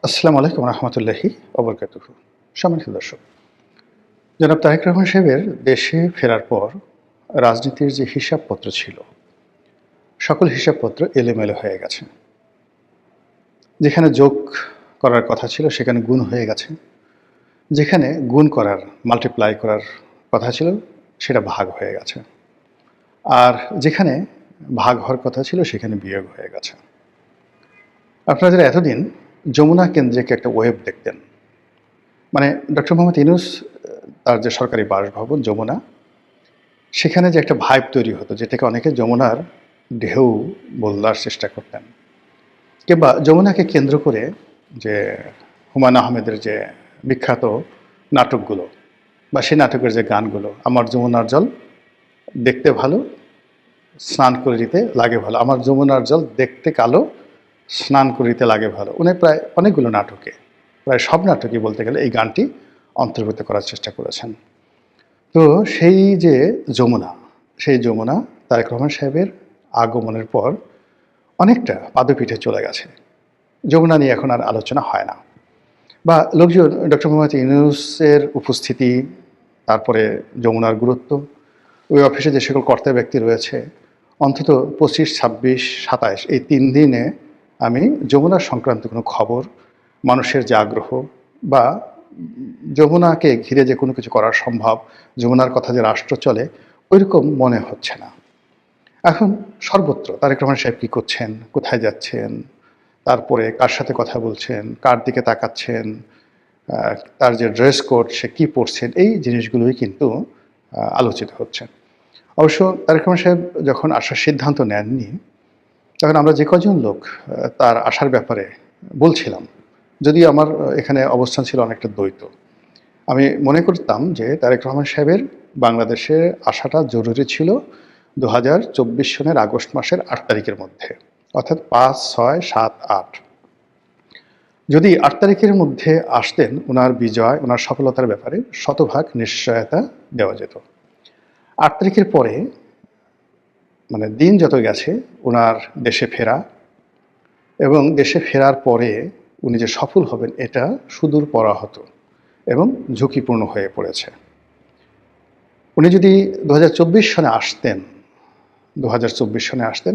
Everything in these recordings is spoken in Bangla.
আসসালামু আলাইকুম রহমতুল্লাহি ওবরকাতুহু। সম্মানিত দর্শক, জনাব তারেক রহমান সাহেবের দেশে ফেরার পর রাজনীতির যে হিসাবপত্র ছিল, সকল হিসাবপত্র এলোমেলো হয়ে গেছে। যেখানে যোগ করার কথা ছিল সেখানে গুণ হয়ে গেছে, যেখানে গুণ করার মাল্টিপ্লাই করার কথা ছিল সেটা ভাগ হয়ে গেছে, আর যেখানে ভাগ হওয়ার কথা ছিল সেখানে বিয়োগ হয়ে গেছে। আপনারা যারা এতদিন যমুনা কেন্দ্রিক একটা ওয়েব দেখতেন, মানে ডক্টর মোহাম্মদ ইউনূস তার যে সরকারি বাসভবন যমুনা, সেখানে যে একটা ভাইব তৈরি হতো যেটাকে অনেকে যমুনার ঢেউ বলার চেষ্টা করতেন, কিংবা যমুনাকে কেন্দ্র করে যে হুমায়ূন আহমেদের যে বিখ্যাত নাটকগুলো বা সেই নাটকের যে গানগুলো, আমার যমুনার জল দেখতে ভালো, স্নান করিতে লাগে ভালো, আমার যমুনার জল দেখতে কালো, স্নান করিতে লাগে ভালো, উনি প্রায় অনেকগুলো নাটকে, প্রায় সব নাটকই বলতে গেলে এই গানটি অন্তর্ভুক্ত করার চেষ্টা করেছেন। তো সেই যে যমুনা, সেই যমুনা তারেক রহমান সাহেবের আগমনের পর অনেকটা পাদপীঠে চলে গেছে। যমুনা নিয়ে এখন আর আলোচনা হয় না, বা লোকজন ডক্টর মোহাম্মদ ইউনূসের উপস্থিতি, তারপরে যমুনার গুরুত্ব, ওই অফিসে যে সকল কর্তা ব্যক্তি রয়েছে, অন্তত 25, 26, 27 এই 3 দিনে আমি যমুনার সংক্রান্ত কোনো খবর, মানুষের যে আগ্রহ, বা যমুনাকে ঘিরে যে কোনো কিছু করা সম্ভব, যমুনার কথা যে রাষ্ট্র চলে, ওইরকম মনে হচ্ছে না। এখন সর্বত্র তারেক রহমান সাহেব কী করছেন, কোথায় যাচ্ছেন, তারপরে কার সাথে কথা বলছেন, কার দিকে তাকাচ্ছেন, তার যে ড্রেস কোড, সে কী পরছেন, এই জিনিসগুলোই কিন্তু আলোচিত হচ্ছে। অবশ্য তারেক রহমান সাহেব যখন আসার সিদ্ধান্ত নেননি, তখন আমরা যে কজন লোক তার আসার ব্যাপারে বলছিলাম, যদিও আমার এখানে অবস্থান ছিল অনেকটা দ্বৈত। আমি মনে করতাম যে তারেক রহমান সাহেবের বাংলাদেশে আসাটা জরুরি ছিল 2024 সনের আগস্ট মাসের 8 তারিখের মধ্যে, অর্থাৎ 5, 6, 7, 8। যদি 8 তারিখের মধ্যে আসতেন, ওনার বিজয়, ওনার সফলতার ব্যাপারে শতভাগ নিশ্চয়তা দেওয়া যেত। 8 তারিখের পরে, মানে দিন যত গেছে, ওনার দেশে ফেরা এবং দেশে ফেরার পরে উনি যে সফল হবেন এটা সুদূর পরাহত এবং ঝুঁকিপূর্ণ হয়ে পড়েছে। উনি যদি 2024 সনে আসতেন, 2024 সনে আসতেন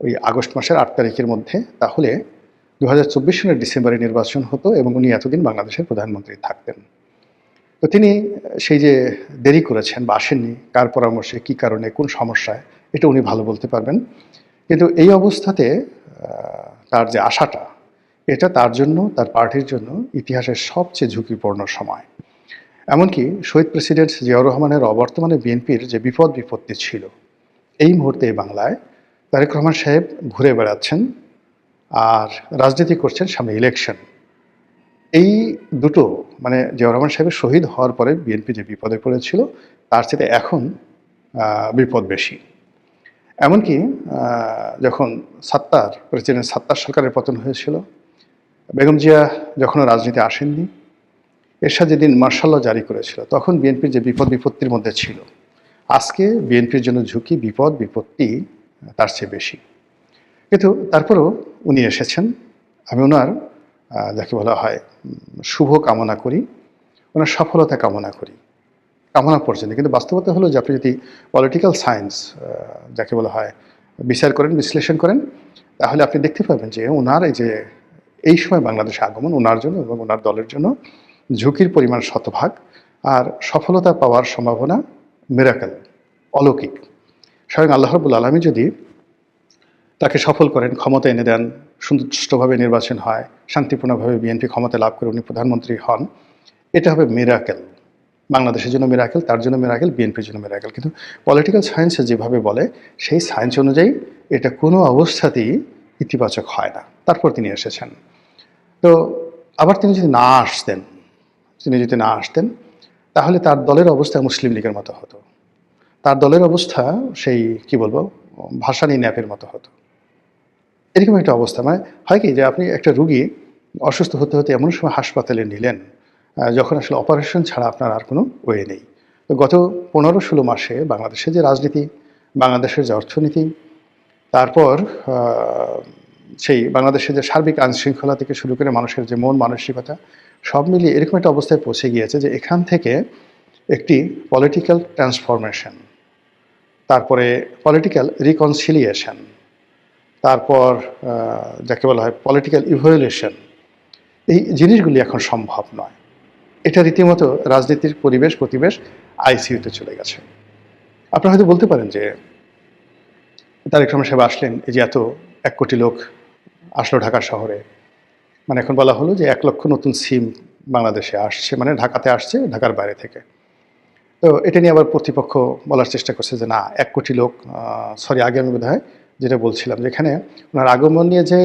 ওই আগস্ট মাসের 8 তারিখের মধ্যে, তাহলে 2024 সনের ডিসেম্বরে নির্বাচন হতো এবং উনি এতদিন বাংলাদেশের প্রধানমন্ত্রী থাকতেন। তো তিনি সেই যে দেরি করেছেন বা আসেননি, কার পরামর্শে, কী কারণে, কোন সমস্যায়, এটা উনি ভালো বলতে পারবেন। কিন্তু এই অবস্থাতে তার যে আশাটা, এটা তার জন্য, তার পার্টির জন্য ইতিহাসের সবচেয়ে ঝুঁকিপূর্ণ সময়। এমনকি শহীদ প্রেসিডেন্ট জিয়াউর রহমানের অবর্তমানে বিএনপির যে বিপদ বিপত্তি ছিল, এই মুহূর্তে বাংলায় তারেক রহমান সাহেব ঘুরে বেড়াচ্ছেন আর রাজনীতি করছেন, সামনে ইলেকশন। এই দুটো, মানে জিয়াউর রহমান সাহেবের শহীদ হওয়ার পরে বিএনপি যে বিপদে পড়েছিল, তার চেয়ে এখন বিপদ বেশি। এমনকি যখন প্রেসিডেন্ট সাত্তার সরকারের পতন হয়েছিল, বেগম জিয়া যখনও রাজনীতি আসেননি, এরশাদ যেদিন মার্শাল ল জারি করেছিল, তখন বিএনপির যে বিপদ বিপত্তির মধ্যে ছিল, আজকে বিএনপির জন্য ঝুঁকি, বিপদ বিপত্তি তার চেয়ে বেশি। কিন্তু তারপরেও উনি এসেছেন। আমি ওনার যাকে বলা হয় শুভ কামনা করি, ওনার সফলতা কামনা করি, কামনা পর্যন্ত। কিন্তু বাস্তবতা হলো যে আপনি যদি পলিটিক্যাল সায়েন্স যাকে বলা হয় বিচার করেন, বিশ্লেষণ করেন, তাহলে আপনি দেখতে পাবেন যে ওনার এই সময় বাংলাদেশে আগমন ওনার জন্য এবং ওনার দলের জন্য ঝুঁকির পরিমাণ শতভাগ, আর সফলতা পাওয়ার সম্ভাবনা মিরাকেল, অলৌকিক। স্বয়ং আল্লাহ রাব্বুল আলামিন যদি তাকে সফল করেন, ক্ষমতা এনে দেন, সুষ্ঠুভাবে নির্বাচন হয়, শান্তিপূর্ণভাবে বিএনপি ক্ষমতা লাভ করে উনি প্রধানমন্ত্রী হন, এটা হবে মিরাকেল। বাংলাদেশের জন্য মিরাকেল, তার জন্য মিরাকেল, বিএনপির জন্য মিরাকেল। কিন্তু পলিটিক্যাল সায়েন্সে যেভাবে বলে, সেই সায়েন্স অনুযায়ী এটা কোনো অবস্থাতেই ইতিবাচক হয় না। তারপর তিনি এসেছেন। তো আবার তিনি যদি না আসতেন, তাহলে তার দলের অবস্থা মুসলিম লীগের মতো হতো। তার দলের অবস্থা সেই কি বলবো, ভাসানী ন্যাপের মতো হতো। এরকম একটা অবস্থা, মানে হয় কি যে আপনি একটা রুগী অসুস্থ হতে হতে এমন সময় হাসপাতালে নিলেন যখন আসলে অপারেশন ছাড়া আপনার আর কোনো ওয়ে নেই। তো গত 15-16 মাসে বাংলাদেশের যে রাজনীতি, বাংলাদেশের যে অর্থনীতি, তারপর সেই বাংলাদেশের যে সার্বিক আইনশৃঙ্খলা থেকে শুরু করে মানুষের যে মন মানসিকতা সব মিলিয়ে এরকম একটা অবস্থায় পৌঁছে গিয়েছে যে এখান থেকে একটি পলিটিক্যাল ট্রান্সফরমেশন, তারপরে পলিটিক্যাল রিকনসিলিয়েশন, তারপর যাকে বলা হয় পলিটিক্যাল ইভ্যালুয়েশন, এই জিনিসগুলি এখন সম্ভব নয়। এটা রীতিমতো রাজনীতির পরিবেশ আইসিইউতে চলে গেছে। আপনারা হয়তো বলতে পারেন যে তারেক রহমান সাহেব আসলেন, এই যে এত 1 কোটি লোক আসলো ঢাকা শহরে, মানে এখন বলা হলো যে 1 লক্ষ নতুন সিম বাংলাদেশে আসছে, মানে ঢাকাতে আসছে ঢাকার বাইরে থেকে। তো এটা নিয়ে আবার প্রতিপক্ষ বলার চেষ্টা করছে যে না 1 কোটি লোক, সরি আগে আমি বোধহয় যেটা বলছিলাম যেখানে ওনার আগমন নিয়ে যে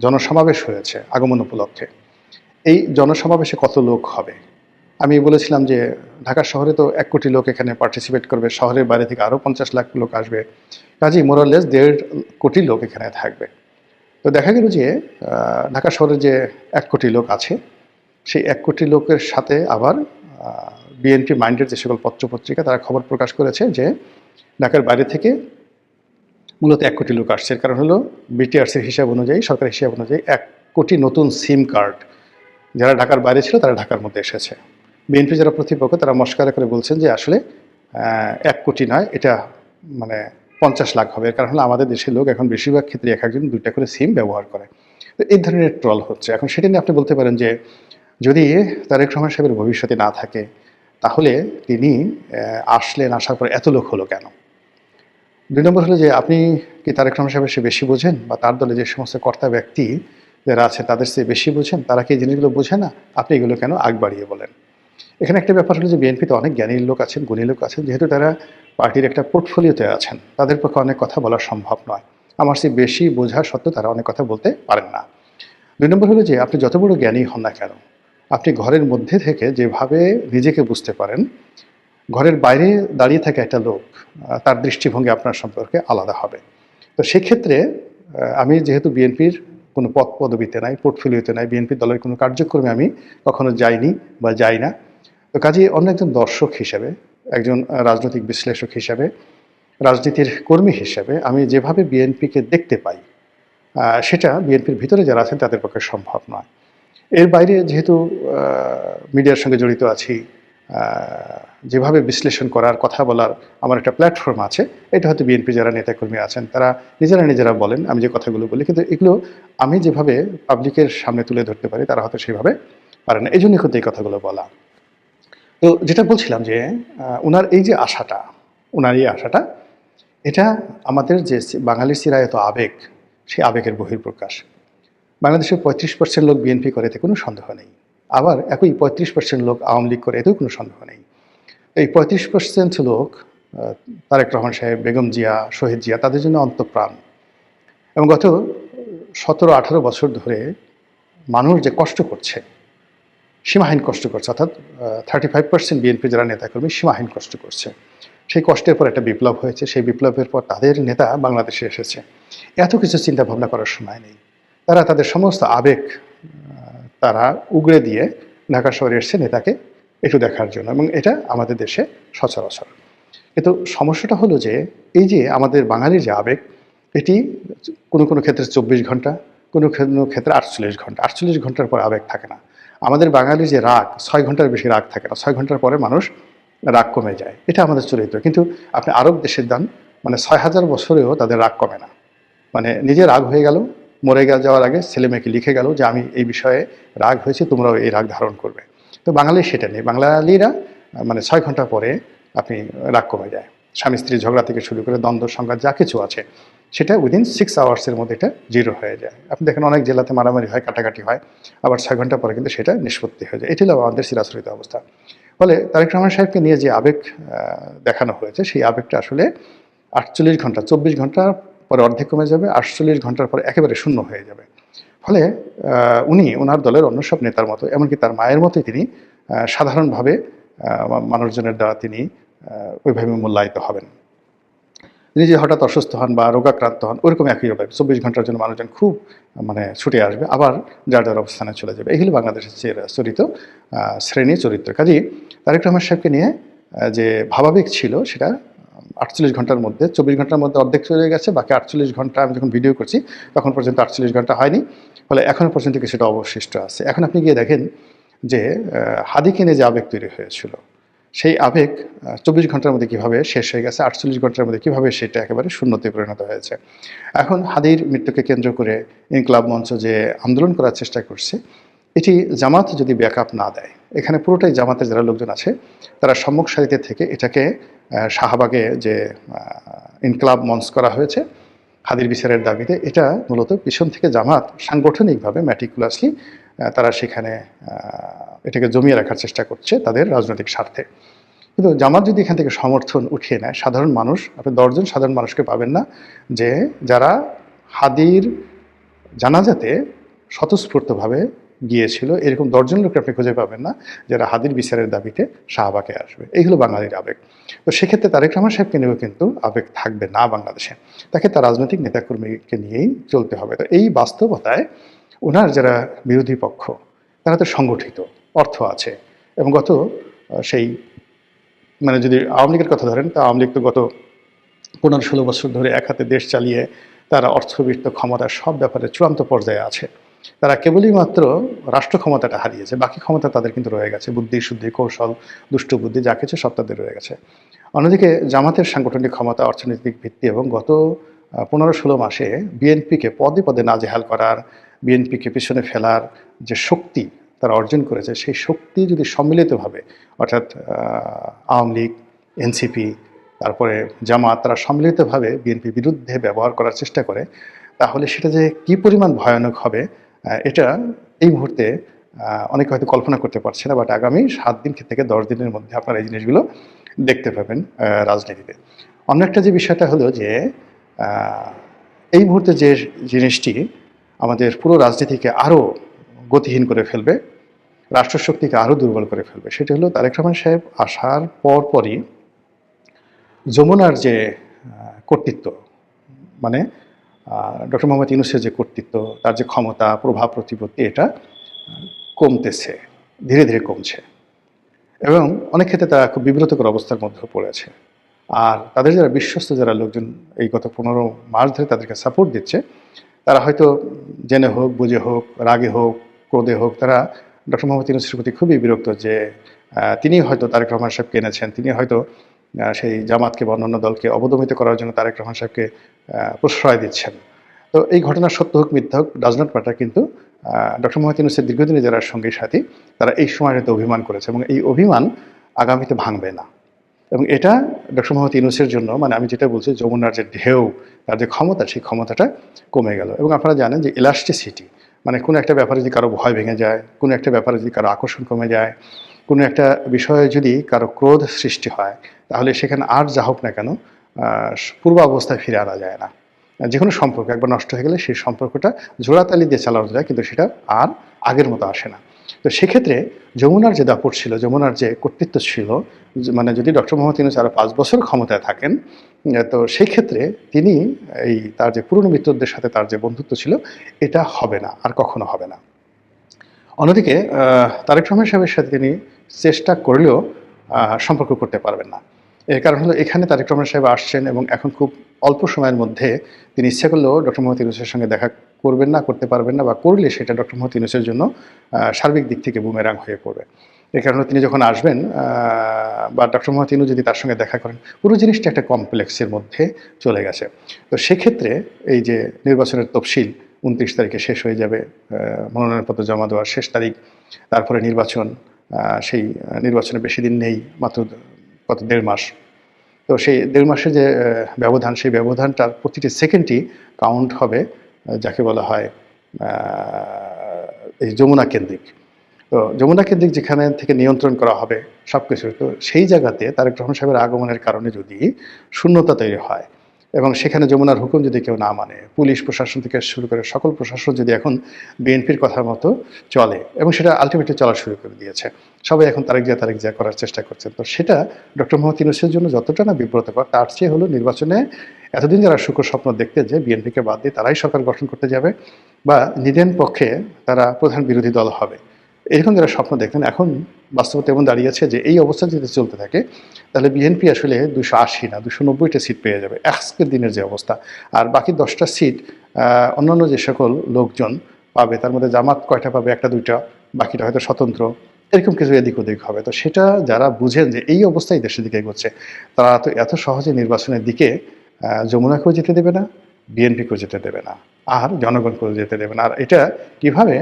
জনসমাবেশ হয়েছে আগমন উপলক্ষে, এই জনসমাবেশে কত লোক হবে। আমি বলেছিলাম যে ঢাকা শহরে তো 1 কোটি লোক এখানে পার্টিসিপেট করবে, শহরের বাইরে থেকে আরও 50 লাখ লোক আসবে, কাজেই মোরাললেস 1.5 কোটি লোক এখানে থাকবে। তো দেখা গেল যে ঢাকা শহরে যে 1 কোটি লোক আছে, সেই 1 কোটি লোকের সাথে আবার বিএনপি মাইন্ডের যে সকল পত্রপত্রিকা তারা খবর প্রকাশ করেছে যে ঢাকার বাইরে থেকে মূলত 1 কোটি লোক আসছে। এর কারণ হলো বিটিআরসির হিসাব অনুযায়ী, সরকারি হিসাব অনুযায়ী 1 কোটি নতুন সিম কার্ড যারা ঢাকার বাইরে ছিল তারা ঢাকার মধ্যে এসেছে। বিএনপি যারা প্রতিপক্ষ তারা মস্কারা করে বলছেন যে আসলে 1 কোটি নয়, এটা মানে 50 লাখ হবে। এর কারণ হলো আমাদের দেশের লোক এখন বেশিরভাগ ক্ষেত্রে এক একজন 2টা করে সিম ব্যবহার করে। তো এই ধরনের ট্রল হচ্ছে। এখন সেটা নিয়ে আপনি বলতে পারেন যে যদি তারেক রহমান সাহেবের ভবিষ্যতে না থাকে তাহলে তিনি আসলেন, আসার পর এত লোক হলো কেন? 2 নম্বর হলো যে আপনি কি তারেক রহমান সাহেবের চেয়ে বেশি বোঝেন, বা তার দলে যে সমস্ত কর্তা ব্যক্তি যারা আছে তাদের চেয়ে বেশি বোঝেন? তারা কি এই জিনিসগুলো বোঝে না? আপনি এগুলো কেন আগ বাড়িয়ে বলেন? এখানে একটা ব্যাপার হলো যে বিএনপিতে অনেক জ্ঞানী লোক আছেন, গুণী লোক আছেন, যেহেতু তারা পার্টির একটা পোর্টফোলিওতে আছেন, তাদের পক্ষে অনেক কথা বলা সম্ভব নয়। আমার চেয়ে বেশি বোঝা সত্ত্বেও তারা অনেক কথা বলতে পারেন না। 2 নম্বর হলো যে আপনি যত বড় জ্ঞানী হন না কেন, আপনি ঘরের মধ্যে থেকে যেভাবে নিজেকে বুঝতে পারেন, ঘরের বাইরে দাঁড়িয়ে থাকা একটা লোক তার দৃষ্টিভঙ্গি আপনার সম্পর্কে আলাদা হবে। তো সেক্ষেত্রে আমি যেহেতু বিএনপির কোনো পদ পদবিতে নাই, পোর্টফোলিওতে নাই, বিএনপি দলের কোনো কার্যক্রমে আমি কখনো যাইনি বা যাই না। তো কাজেই অন্য একজন দর্শক হিসেবে, একজন রাজনৈতিক বিশ্লেষক হিসেবে, রাজনীতির কর্মী হিসেবে আমি যেভাবে বিএনপিকে দেখতে পাই, সেটা বিএনপির ভিতরে যারা আছেন তাদের পক্ষে সম্ভব নয়। এর বাইরে যেহেতু মিডিয়ার সঙ্গে জড়িত আছি, যেভাবে বিশ্লেষণ করার, কথা বলার আমার একটা প্ল্যাটফর্ম আছে, এটা হয়তো বিএনপি যারা নেতাকর্মী আছেন তারা নিজেরা বলেন, আমি যে কথাগুলো বলি, কিন্তু এগুলো আমি যেভাবে পাবলিকের সামনে তুলে ধরতে পারি তারা হয়তো সেভাবে পারে না। এই জন্যই কিন্তু এই কথাগুলো বলা। তো যেটা বলছিলাম যে ওনার এই যে আশাটা, এটা আমাদের যে বাঙালির চিরায়ত আবেগ, সেই আবেগের বহিঃপ্রকাশ। বাংলাদেশের 35% লোক বিএনপি করে, এতে কোনো সন্দেহ নেই। আবার একই 35% লোক আওয়ামী লীগ করে, এতেও কোনো সন্দেহ নেই। এই 35% লোক তারেক রহমান সাহেব, বেগম জিয়া, শহীদ জিয়া, তাদের জন্য অন্তঃপ্রাণ। এবং গত 17-18 বছর ধরে মানুষ যে কষ্ট করছে, সীমাহীন কষ্ট করছে, অর্থাৎ 35% বিএনপি যারা নেতাকর্মী সীমাহীন কষ্ট করছে। সেই কষ্টের পর একটা বিপ্লব হয়েছে, সেই বিপ্লবের পর তাদের নেতা বাংলাদেশে এসেছে। এত কিছু চিন্তা ভাবনা করার সময় নেই। তারা তাদের সমস্ত আবেগ তারা উগড়ে দিয়ে ঢাকা শহরে এসছে নেতাকে একটু দেখার জন্য, এবং এটা আমাদের দেশে সচরাচর। কিন্তু সমস্যাটা হলো যে এই যে আমাদের বাঙালির যে আবেগ, এটি কোনো কোনো ক্ষেত্রে 24 ঘন্টা, কোনো ক্ষেত্রে 48 ঘন্টা। 48 ঘন্টার পর আবেগ থাকে না। আমাদের বাঙালির যে রাগ, 6 ঘন্টার বেশি রাগ থাকে না। 6 ঘন্টার পরে মানুষ রাগ কমে যায়, এটা আমাদের চরিত্র। কিন্তু আপনি আরব দেশের দান, মানে 6000 বছরেও তাদের রাগ কমে না। মানে নিজে রাগ হয়ে গেল, মরে যাওয়ার আগে ছেলে মেয়েকে লিখে গেল যে আমি এই বিষয়ে রাগ হয়েছে, তোমরাও এই রাগ ধারণ করবে। তো বাঙালির সেটা নেই। বাঙালিরা মানে 6 ঘন্টা পরে আপনি রাগ কমে যায়। স্বামী স্ত্রী ঝগড়া থেকে শুরু করে দ্বন্দ্ব সংঘাত যা কিছু আছে, সেটা উইদিন 6 আওয়ার্সের মধ্যে এটা জিরো হয়ে যায়। আপনি দেখেন অনেক জেলাতে মারামারি হয়, কাটাকাটি হয়, আবার 6 ঘন্টা পরে কিন্তু সেটা নিষ্পত্তি হয়ে যায়। এটি হলো আমাদের চিরাচরিত অবস্থা। ফলে তারেক রহমান সাহেবকে নিয়ে যে আবেগ দেখানো হয়েছে, সেই আবেগটা আসলে 48 ঘন্টা, 24 ঘন্টা পরে অর্ধেক কমে যাবে, 48 ঘন্টার পরে একেবারে শূন্য হয়ে যাবে। ফলে উনি ওনার দলের অন্য সব নেতার মতো, এমনকি তার মায়ের মতোই তিনি সাধারণভাবে মানুষজনের দ্বারা তিনি ওইভাবে মূল্যায়িত হবেন। তিনি যে হঠাৎ অসুস্থ হন বা রোগাক্রান্ত হন, ওইরকম একইভাবে 24 ঘন্টার জন্য মানুষজন খুব মানে ছুটে আসবে, আবার যার যার অবস্থানে চলে যাবে। এই হলো বাংলাদেশের চরিত শ্রেণী চরিত্র। কাজেই তারেক রহমান সাহেবকে নিয়ে যে ভাবাবেগ ছিল, সেটা 48 ঘন্টার মধ্যে 24 ঘন্টার মধ্যে অর্ধেক চলে গেছে, বাকি 48 ঘন্টা আমি যখন ভিডিও করছি তখন পর্যন্ত 48 ঘন্টা হয়নি, ফলে এখনও পর্যন্ত কিছুটা অবশিষ্ট আছে। এখন আপনি গিয়ে দেখেন যে হাদিকে নিয়ে যে আবেগ তৈরি হয়েছিল, সেই আবেগ 24 ঘন্টার মধ্যে কীভাবে শেষ হয়ে গেছে, 48 ঘন্টার মধ্যে কীভাবে সেটা একেবারে শূন্যতে পরিণত হয়েছে। এখন হাদির মৃত্যুকে কেন্দ্র করে ইনকলাব মঞ্চ যে আন্দোলন করার চেষ্টা করছে, এটি জামাত যদি ব্যাকআপ না দেয়, এখানে পুরোটাই জামাতের যারা লোকজন আছে তারা সম্মুখ সারিতে থেকে এটাকে শাহবাগে যে ইনকলাব মঞ্চ করা হয়েছে হাদির বিচারের দাবিতে, এটা মূলত পিছন থেকে জামাত সাংগঠনিকভাবে ম্যাটিকুলাসলি তারা সেখানে এটাকে জমিয়ে রাখার চেষ্টা করছে তাদের রাজনৈতিক স্বার্থে। কিন্তু জামাত যদি এখান থেকে সমর্থন উঠিয়ে নেয়, সাধারণ মানুষ, আপনি 10 জন সাধারণ মানুষকে পাবেন না যে যারা হাদির জানাজাতে স্বতঃস্ফূর্তভাবে গিয়েছিল, এরকম 10 জন লোককে আপনি খুঁজে পাবেন না যারা হাদির বিচারের দাবিতে শাহবাগে আসবে। এই হলো বাঙালির আবেগ। তো সেক্ষেত্রে তারেক রহমান সাহেবকে নিয়েও কিন্তু আবেগ থাকবে না বাংলাদেশে, তাকে তার রাজনৈতিক নেতাকর্মীকে নিয়েই চলতে হবে। তো এই বাস্তবতায় ওনার যারা বিরোধী পক্ষ তারা তো সংগঠিত, অর্থ আছে, এবং গত সেই মানে যদি আওয়ামী লীগের কথা ধরেন, তা আওয়ামী লীগ তো গত 15-16 বছর ধরে এক হাতে দেশ চালিয়ে তারা অর্থবিত্ত ক্ষমতা সব ব্যাপারে চূড়ান্ত পর্যায়ে আছে। তারা কেবলই মাত্র রাষ্ট্র ক্ষমতাটা হারিয়েছে, বাকি ক্ষমতা তাদের কিন্তু রয়ে গেছে, বুদ্ধি শুদ্ধি কৌশল দুষ্টু বুদ্ধি যা কিছু সব তাদের রয়ে গেছে। অন্যদিকে জামাতের সাংগঠনিক ক্ষমতা, অর্থনৈতিক ভিত্তি এবং গত 15-16 মাসে বিএনপিকে পদে পদে নাজেহাল করার, বিএনপিকে পিছনে ফেলার যে শক্তি তারা অর্জন করেছে, সেই শক্তি যদি সম্মিলিতভাবে অর্থাৎ আওয়ামী লীগ, এনসিপি, তারপরে জামাত, তারা সম্মিলিতভাবে বিএনপির বিরুদ্ধে ব্যবহার করার চেষ্টা করে, তাহলে সেটা যে কী পরিমাণ ভয়ানক হবে এটা এই মুহূর্তে অনেকে হয়তো কল্পনা করতে পারছে না। বাট আগামী 7 দিন থেকে 10 দিনের মধ্যে আপনারা এই জিনিসগুলো দেখতে পাবেন রাজনীতিতে। অন্য একটা যে বিষয়টা হলো যে এই মুহূর্তে যে জিনিসটি আমাদের পুরো রাজনীতিকে আরও গতিহীন করে ফেলবে, রাষ্ট্রশক্তিকে আরও দুর্বল করে ফেলবে, সেটি হলো তারেক রহমান সাহেব আসার পরপরই যমুনার যে কর্তৃত্ব, মানে ডক্টর মোহাম্মদ ইউনূসের যে কর্তৃত্ব, তার যে ক্ষমতা, প্রভাব প্রতিপত্তি, এটা কমতেছে, ধীরে ধীরে কমছে, এবং অনেক ক্ষেত্রে তারা খুব বিব্রতকর অবস্থার মধ্যে পড়েছে। আর তাদের যারা বিশ্বস্ত যারা লোকজন এই গত 15 মাস ধরে তাদেরকে সাপোর্ট দিচ্ছে, তারা হয়তো জেনে হোক, বুঝে হোক, রাগে হোক, ক্রোধে হোক, তারা ডক্টর মোহাম্মদ ইউনূসের প্রতি খুবই বিরক্ত যে তিনি হয়তো তারেক রহমান সাহেবকে এনেছেন, তিনি হয়তো সেই জামাতকে বা অন্যান্য দলকে অবদমিত করার জন্য তারেক রহমান সাহেবকে প্রশ্রয় দিচ্ছেন। তো এই ঘটনা সত্য হোক মিথ্যা হোক ডাজ নট ম্যাটার, কিন্তু ডক্টর মোহাম্মদ ইউনূসের দীর্ঘদিনের যারা সঙ্গী সাথী তারা এই সময়টাতে অভিমান করেছে, এবং এই অভিমান আগামীতে ভাঙবে না। এবং এটা ডক্টর মোহাম্মদ ইউনূসের জন্য, মানে আমি যেটা বলছি, যমুনার যে ঢেউ, তার যে ক্ষমতা, সেই ক্ষমতাটা কমে গেল। এবং আপনারা জানেন যে ইলাস্টিসিটি, মানে কোনো একটা ব্যাপারে যদি কারো ভয় ভেঙে যায়, কোনো একটা ব্যাপারে যদি কারো আকর্ষণ কমে যায়, কোনো একটা বিষয়ে যদি কারো ক্রোধ সৃষ্টি হয়, তাহলে সেখানে আর যা হোক না কেন পূর্ব অবস্থায় ফিরে আনা যায় না। যে কোনো সম্পর্ক একবার নষ্ট হয়ে গেলে সেই সম্পর্কটা জোড়াতালি দিয়ে চালানো যায়, কিন্তু সেটা আর আগের মতো আসে না। তো সেক্ষেত্রে যমুনার যে দাপট ছিল, যমুনার যে কর্তৃত্ব ছিল, মানে যদি ডক্টর মোহাম্মদ ইউনূস আরও 5 বছর ক্ষমতায় থাকেন, তো সেই ক্ষেত্রে তিনি এই তার যে পুরনো মিত্রদের সাথে তার যে বন্ধুত্ব ছিল, এটা হবে না, আর কখনো হবে না। অন্যদিকে তারেক রহমান সাহেবের সাথে তিনি চেষ্টা করলেও সম্পর্ক করতে পারবেন না। এর কারণ হলো এখানে তারেক রহমান সাহেব আসছেন এবং এখন খুব অল্প সময়ের মধ্যে তিনি ইচ্ছা করলেও ডক্টর মোহাম্মদ ইউনূসের সঙ্গে দেখা করবেন না, করতে পারবেন না, বা করলে সেটা ডক্টর মোহাম্মদ ইউনূসের জন্য সার্বিক দিক থেকে বুমেরাং হয়ে পড়বে। এর কারণে তিনি যখন আসবেন বা ডক্টর মোহাম্মদ ইউনূস যদি তার সঙ্গে দেখা করেন, পুরো জিনিসটা একটা কমপ্লেক্সের মধ্যে চলে গেছে। তো সেক্ষেত্রে এই যে নির্বাচনের তফসিল 29 তারিখে শেষ হয়ে যাবে, মনোনয়নপত্র জমা দেওয়ার শেষ তারিখ, তারপরে নির্বাচন, সেই নির্বাচনে বেশি দিন নেই, মাত্র কত 1.5 মাস। তো সেই 1.5 মাসের যে ব্যবধান, সেই ব্যবধানটার প্রতিটি সেকেন্ডই কাউন্ট হবে, যাকে বলা হয় এই যমুনা কেন্দ্রিক। তো যমুনা কেন্দ্রিক যেখানে থেকে নিয়ন্ত্রণ করা হবে সব কিছু, তো সেই জায়গাতে তারেক রহমান সাহেবের আগমনের কারণে যদি শূন্যতা তৈরি হয়, এবং সেখানে যমুনার হুকুম যদি কেউ না মানে, পুলিশ প্রশাসন থেকে শুরু করে সকল প্রশাসন যদি এখন বিএনপির কথার মতো চলে, এবং সেটা আলটিমেটলি চলা শুরু করে দিয়েছে, সবাই এখন তারেক জিয়া করার চেষ্টা করছে, তো সেটা ডক্টর মোহাম্মদ ইউনূসের জন্য যতটা না বিব্রতকর, তার চেয়ে হলো নির্বাচনে এতদিন যারা সুখর স্বপ্ন দেখতে যে বিএনপিকে বাদ দিয়ে তারাই সরকার গঠন করতে যাবে বা নিদেন পক্ষে তারা প্রধান বিরোধী দল হবে, এরকম যারা স্বপ্ন দেখতেন, এখন বাস্তবতা এমন দাঁড়িয়েছে যে এই অবস্থা যদি চলতে থাকে তাহলে বিএনপি আসলে 280 না 290টা সিট পেয়ে যাবে আজকের দিনের যে অবস্থা। আর বাকি 10টা সিট অন্যান্য যে সকল লোকজন পাবে, তার মধ্যে জামাত কয়টা পাবে, একটা দুইটা, বাকিটা হয়তো স্বতন্ত্র, এরকম কিছু এদিক ওদিক হবে। তো সেটা যারা বুঝেন যে এই অবস্থায় দেশের দিকে এগোচ্ছে, তারা তো এত সহজে নির্বাচনের দিকে যমুনাকেও যেতে দেবে না, বিএনপিকেও যেতে দেবে না, আর জনগণকেও যেতে দেবে না। আর এটা কিভাবে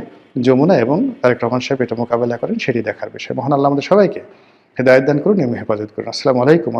যমুনা এবং তারেক রহমান সাহেব এটা মোকাবেলা করেন সেটি দেখার বিষয়। মহান আল্লাহ আমাদের সবাইকে হেদায়েত দান করুন এবং হেফাজত করুন। আসসালামু আলাইকুম।